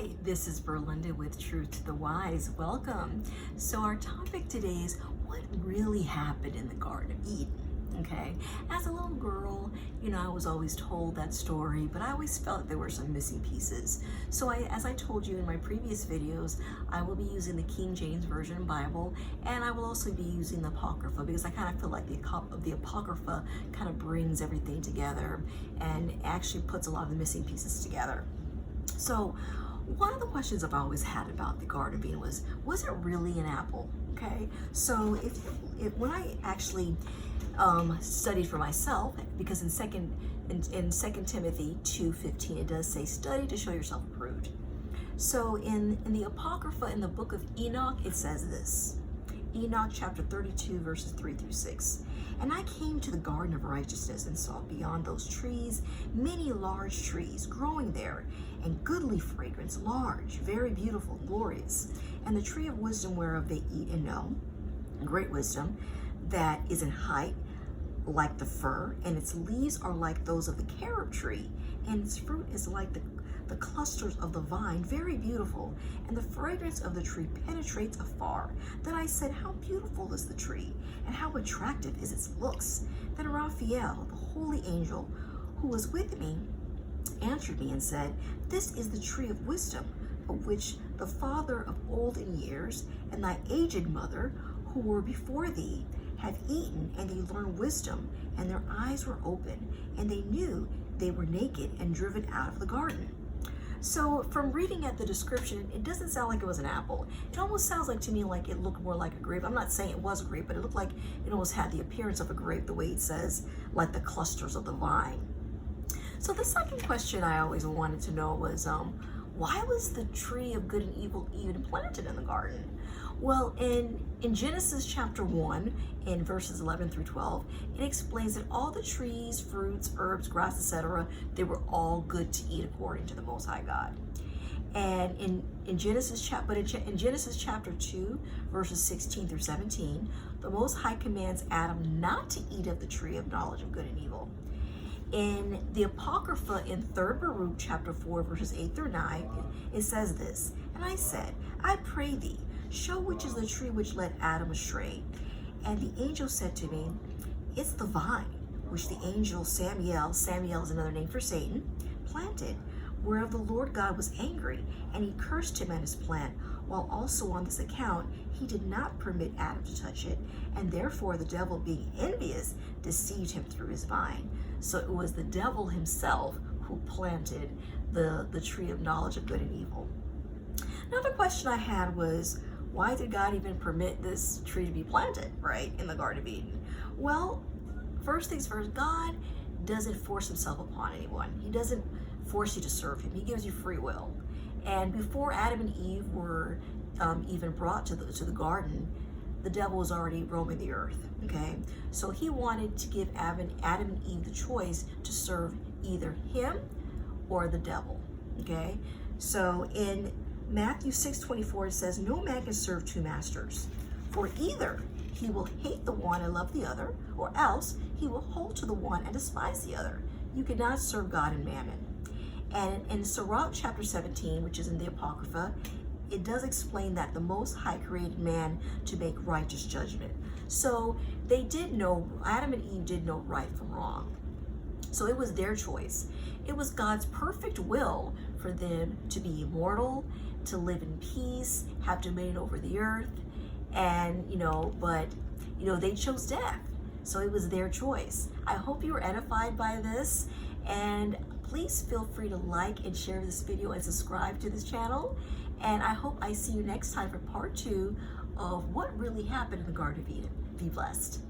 Hi, this is Berlinda with Truth to the Wise. Welcome. So our topic today is what really happened in the Garden of Eden. Okay, as a little girl, I was always told that story, but I always felt there were some missing pieces. So as I told you in my previous videos, I will be using the King James Version Bible, and I will also be using the Apocrypha because I kind of feel like the Apocrypha kind of brings everything together and actually puts a lot of the missing pieces together. So one of the questions I've always had about the Garden of Eden was it really an apple? Okay, so when I actually studied for myself, because in Second Timothy 2:15 it does say, study to show yourself approved. So in the Apocrypha, in the book of Enoch, it says this. Enoch chapter 32 verses 3 through 6. And I came to the garden of righteousness and saw beyond those trees many large trees growing there, and goodly fragrance, large, very beautiful, glorious. And the tree of wisdom whereof they eat and know, great wisdom, that is in height like the fir, and its leaves are like those of the carob tree, and its fruit is like the clusters of the vine, very beautiful, and the fragrance of the tree penetrates afar. Then I said, how beautiful is the tree, and how attractive is its looks. Then Raphael, the holy angel who was with me, answered me and said, this is the tree of wisdom, of which the father of old in years, and thy aged mother, who were before thee, have eaten, and they learned wisdom, and their eyes were open, and they knew they were naked and driven out of the garden. So from reading at the description, it doesn't sound like it was an apple. It almost sounds like to me like it looked more like a grape. I'm not saying it was a grape, but it looked like it almost had the appearance of a grape, the way it says, like the clusters of the vine. So the second question I always wanted to know was, why was the tree of good and evil even planted in the garden? Well, in Genesis chapter 1, in verses 11 through 12, it explains that all the trees, fruits, herbs, grass, etc., they were all good to eat according to the Most High God. And in Genesis chapter 2, verses 16 through 17, the Most High commands Adam not to eat of the tree of knowledge of good and evil. In the Apocrypha, in 3rd Baruch chapter 4, verses 8 through 9, it says this, and I said, I pray thee, show which is the tree which led Adam astray. And the angel said to me, it's the vine, which the angel Samael is another name for Satan, planted, whereof the Lord God was angry, and he cursed him and his plant, while also on this account he did not permit Adam to touch it, and therefore the devil, being envious, deceived him through his vine. So it was the devil himself who planted the tree of knowledge of good and evil. Another question I had was, why did God even permit this tree to be planted, right, in the Garden of Eden? Well, first things first, God doesn't force himself upon anyone. He doesn't force you to serve him. He gives you free will. And before Adam and Eve were even brought to the garden, the devil was already roaming the earth, okay? So he wanted to give Adam and Eve the choice to serve either him or the devil, okay? So in Matthew 6:24, it says, no man can serve two masters, for either he will hate the one and love the other, or else he will hold to the one and despise the other. You cannot serve God and mammon. And in Sirach chapter 17, which is in the Apocrypha, it does explain that the Most High created man to make righteous judgment. So they did know, Adam and Eve did know right from wrong. So it was their choice. It was God's perfect will for them to be immortal, to live in peace, have dominion over the earth, and but they chose death. So it was their choice. I hope you were edified by this, and please feel free to like and share this video and subscribe to this channel. And I hope I see you next time for part 2 of what really happened in the Garden of Eden. Be blessed.